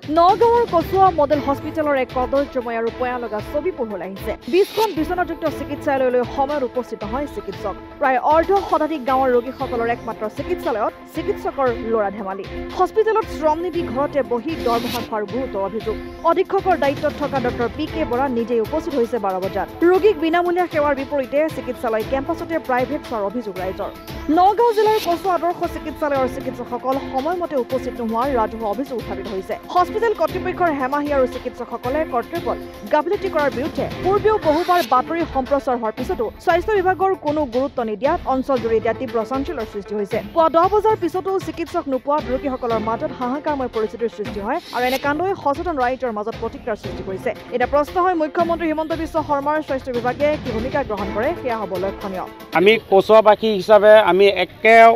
নগাঁৱৰ কচুৱা মডেল হস্পিটেলৰ এক কদৰ্যময় আৰু পয়ালগা ছবি পোহৰলৈ আহিছে। 20খন বিচনাযুক্ত চিকিৎসালয়লৈ সময়ত উপস্থিত হয় চিকিৎসক। প্ৰায় অৰ্ধ শতাধিক গাঁৱৰ ৰোগীসকলৰ একমাত্ৰ চিকিৎসালয়ত চিকিৎসকৰ লৰা ধেমালি। হস্পিটেলত শ্ৰম নিধি ঘৰতে বহি দৰমহা খোৱাৰ গুৰুতৰ অভিযোগ। অধীক্ষকৰ দায়িত্বত থকা ডক্টৰ পি কে বৰা নিজেই উপস্থিত হৈছে 12 বজাত। ৰোগীক বিনামূলীয়া সেৱাৰ বিপৰীতে চিকিৎসালয় কেম্পাছতে প্ৰাইভেট চোৱাৰ অভিযোগ ৰাইজৰ। নগাঁও জিলাৰ কচু আদৰ্শ চিকিৎসালয়ৰ চিকিৎসকসকল সময়মতে উপস্থিত নোহোৱাৰ ৰাজহুৱা অভিযোগ উত্থাপিত হৈছে। হস্পিটেল কৰ্তৃপক্ষৰ হেমাহি আৰু চিকিৎসকসকলে কৰ্তব্যত গাফিলতি কৰাৰ বিৰুদ্ধে পূৰ্বেও বহুবাৰ বাতৰি সম্প্ৰচাৰ হোৱাৰ পিছতো স্বাস্থ্য বিভাগৰ কোনো গুৰুত্ব নিদিয়াত অঞ্চলজুৰি এতিয়া তীব্ৰ চাঞ্চল্যৰ সৃষ্টি হৈছে। পুৱা 10 বজাৰ পিছতো চিকিৎসক নোপোৱাত ৰোগীসকলৰ মাজত হাহাকাৰময় পৰিস্থিতিৰ সৃষ্টি হয় আৰু এনে কাণ্ডই সচেতন ৰাইজৰ মাজত প্ৰতিক্ৰিয়াৰ সৃষ্টি কৰিছে। এতিয়া প্ৰশ্ন হয় মুখ্যমন্ত্ৰী হিমন্ত বিশ্ব শৰ্মাৰ স্বাস্থ্য বিভাগে কি ভূমিকা গ্ৰহণ কৰে সেয়া হ'ব লক্ষণীয়। আমি কচুৱাবাসী হিচাপে আমি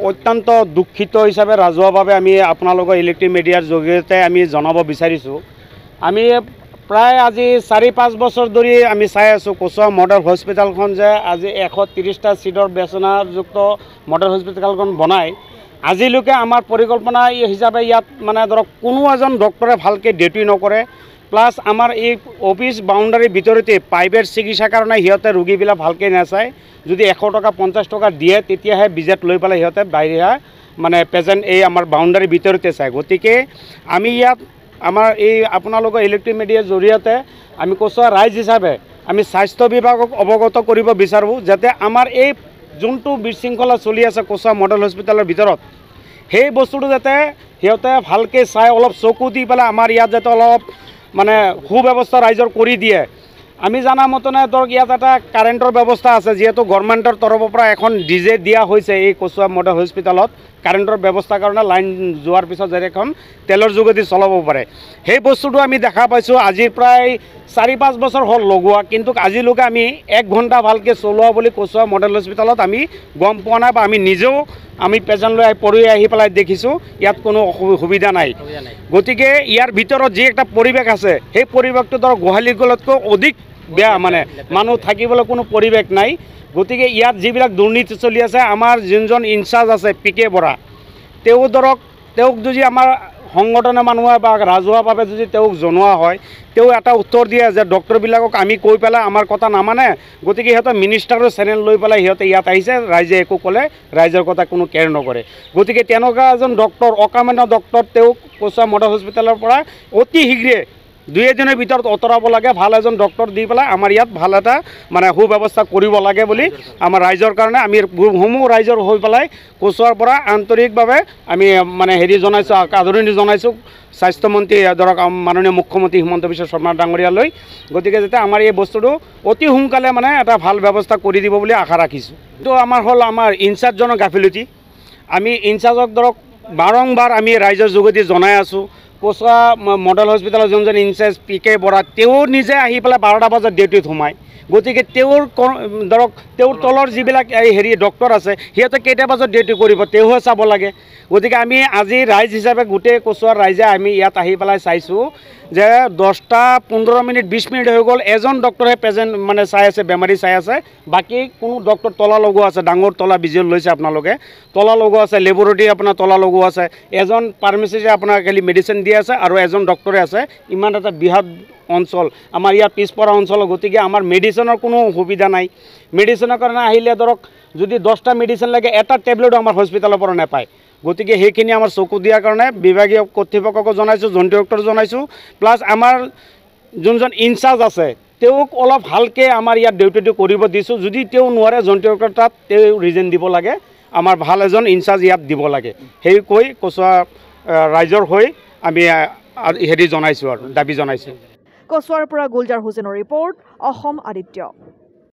অত্যন্ত দুখিত হিচাপে ৰাজহুৱাভাৱে আমি আপোনালোকৰ ইলেক্ট্ৰিক মিডিয়াৰ জৰিয়তে আমি জনাব বিচাৰিছোঁ। আমি প্ৰায় আজি 4-5 বছৰ ধৰি আমি চাই আছোঁ কচুৱা মডেল হস্পিটেলখন যে আজি 130টা চিটৰ বিচনাযুক্ত মডেল হস্পিটেলখন বনাই আজিলৈকে আমাৰ পৰিকল্পনা হিচাপে ইয়াত মানে ধৰক কোনো এজন ডক্টৰে ভালকৈ ডিউটি নকৰে। প্লাছ আমাৰ এই অফিচ বাউণ্ডাৰীৰ ভিতৰতে প্ৰাইভেট চিকিৎসাৰ কাৰণে সিহঁতে ৰোগীবিলাক ভালকৈ নাচায়। যদি 100 টকা 50 টকা দিয়ে তেতিয়াহে বিজেট লৈ পেলাই সিহঁতে বাহিৰা মানে পেচেণ্ট এই আমাৰ বাউণ্ডাৰীৰ ভিতৰতে চায়। গতিকে আমি ইয়াত আমাৰ এই আপোনালোকৰ ইলেক্ট্ৰিক মিডিয়াৰ জৰিয়তে আমি কচুৱা ৰাইজ হিচাপে আমি স্বাস্থ্য বিভাগক অৱগত কৰিব বিচাৰোঁ যাতে আমাৰ এই যোনটো বিশৃংখলা চলি আছে কচুৱা মডেল হস্পিটেলৰ ভিতৰত সেই বস্তুটো যাতে সিহঁতে ভালকৈ চাই অলপ চকু দি পেলাই আমাৰ ইয়াত যাতে অলপ মানে সুব্যৱস্থা ৰাইজৰ কৰি দিয়ে। আমি জানা মতনে ধৰক ইয়াত এটা কাৰেণ্টৰ ব্যৱস্থা আছে, যিহেতু গভৰ্ণমেণ্টৰ তৰফৰ পৰা এখন ডিজে দিয়া হৈছে এই কচুৱা মডেল হস্পিটেলত কাৰেণ্টৰ ব্যৱস্থাৰ কাৰণে লাইন যোৱাৰ পিছত যাতে এখন তেলৰ যোগেদি চলাব পাৰে। সেই বস্তুটো আমি দেখা পাইছোঁ আজিৰ প্ৰায় 4-5 বছৰ হ'ল লগোৱা, কিন্তু আজিলৈকে আমি 1 ঘণ্টা ভালকৈ চলোৱা বুলি কচুৱা মডেল হস্পিটেলত আমি গম পোৱা নাই বা আমি নিজেও আমি পেচেণ্ট লৈ পৰি আহি পেলাই দেখিছোঁ ইয়াত কোনো সুবিধা নাই। গতিকে ইয়াৰ ভিতৰত যি এটা পৰিৱেশ আছে সেই পৰিৱেশটো ধৰক গোহালি গলতকৈ অধিক বেয়া, মানে মানুহ থাকিবলৈ কোনো পৰিৱেশ নাই। গতিকে ইয়াত যিবিলাক দুৰ্নীতি চলি আছে আমাৰ যোনজন ইনচাৰ্জ আছে পি কে বৰা তেওঁ ধৰক তেওঁক যদি আমাৰ সংগঠনৰ মানুহে বা ৰাজহুৱাভাৱে যদি তেওঁক জনোৱা হয় তেওঁ এটা উত্তৰ দিয়ে যে ডক্টৰবিলাকক আমি কৈ পেলাই আমাৰ কথা নামানে, গতিকে সিহঁতে মিনিষ্টাৰৰ চেনেল লৈ পেলাই সিহঁতে ইয়াত আহিছে, ৰাইজে একো ক'লে ৰাইজৰ কথা কোনো কেয়াৰ নকৰে। গতিকে তেনেকুৱা এজন ডক্টৰ অকামেণ্য ডক্টৰ তেওঁক কচুৱা মডেল হস্পিটেলৰ পৰা অতি শীঘ্ৰে 2 দিনৰ ভিতৰত আঁতৰাব লাগে, ভাল এজন ডক্টৰ দি পেলাই আমাৰ ইয়াত ভাল এটা মানে সুব্যৱস্থা কৰিব লাগে বুলি আমাৰ ৰাইজৰ কাৰণে আমি সমূহ ৰাইজৰ হৈ পেলাই কচুৱাৰ পৰা আন্তৰিকভাৱে আমি মানে জনাইছোঁ, আদৰণি জনাইছোঁ স্বাস্থ্যমন্ত্ৰী ধৰক মাননীয় মুখ্যমন্ত্ৰী হিমন্ত বিশ্ব শৰ্মা ডাঙৰীয়ালৈ। গতিকে যাতে আমাৰ এই বস্তুটো অতি সোনকালে মানে এটা ভাল ব্যৱস্থা কৰি দিব বুলি আশা ৰাখিছোঁ। এইটো আমাৰ হ'ল আমাৰ ইনচাৰ্জজনৰ গাফিলতি। আমি ইনচাৰ্জক ধৰক বাৰম্বাৰ আমি ৰাইজৰ যোগেদি জনাই আছোঁ। কচুৱা মডেল হস্পিটেলৰ যোনজন ইনচাৰ্জ পি কে বৰা তেওঁ নিজে আহি পেলাই 12টা বজাত ডিউটিত সোমায়। গতিকে তেওঁৰ ধৰক তেওঁৰ তলৰ যিবিলাক ডক্টৰ আছে সিহঁতে কেইটা বজাত ডিউটি কৰিব তেওঁহে চাব লাগে। গতিকে আমি আজি ৰাইজ হিচাপে গোটেই কচুৱাৰ ৰাইজে আমি ইয়াত আহি পেলাই চাইছোঁ যে 10টা 15 মিনিট 20 মিনিট হৈ গ'ল, এজন ডক্টৰে পেচেণ্ট মানে চাই আছে, বেমাৰী চাই আছে, বাকী কোনো ডক্টৰ তলা লগোৱা আছে, ডাঙৰ তলা ভিজুৱেল লৈছে আপোনালোকে, তলা লগোৱা আছে, লেবৰেটৰী আপোনাৰ তলা লগোৱা আছে, এজন ফাৰ্মাচিষ্টে আপোনাৰ খালি মেডিচিন দি আছে আৰু এজন ডক্টৰে আছে। ইমান এটা বৃহৎ অঞ্চল আমাৰ ইয়াত পিছপৰা অঞ্চল, গতিকে আমাৰ মেডিচিনৰ কোনো সুবিধা নাই। মেডিচিনৰ কাৰণে আহিলে ধৰক যদি 10টা মেডিচিন লাগে এটা টেবলেটো আমাৰ হস্পিটেলৰ পৰা নাপায়। গতিকে সেইখিনি আমাৰ চকু দিয়াৰ কাৰণে বিভাগীয় কৰ্তৃপক্ষকো জনাইছোঁ, জইণ্ট ডাইৰেক্টৰ জনাইছোঁ, প্লাছ আমাৰ যোনজন ইনচাৰ্জ আছে তেওঁক অলপ ভালকৈ আমাৰ ইয়াত ডিউটিটো কৰিব দিছোঁ। যদি তেওঁ নোৱাৰে জইণ্ট ডাইৰেক্টৰ তাত তেওঁ ৰিজন দিব লাগে, আমাৰ ভাল এজন ইনচাৰ্জ ইয়াত দিব লাগে। সেই কৈ কচুৱা ৰাইজৰ হৈ আমি জনাইছোঁ আৰু দাবী জনাইছোঁ। কচুৱাৰ পৰা গুলজাৰ হুছেইনৰ ৰিপৰ্ট, অসম আদিত্য।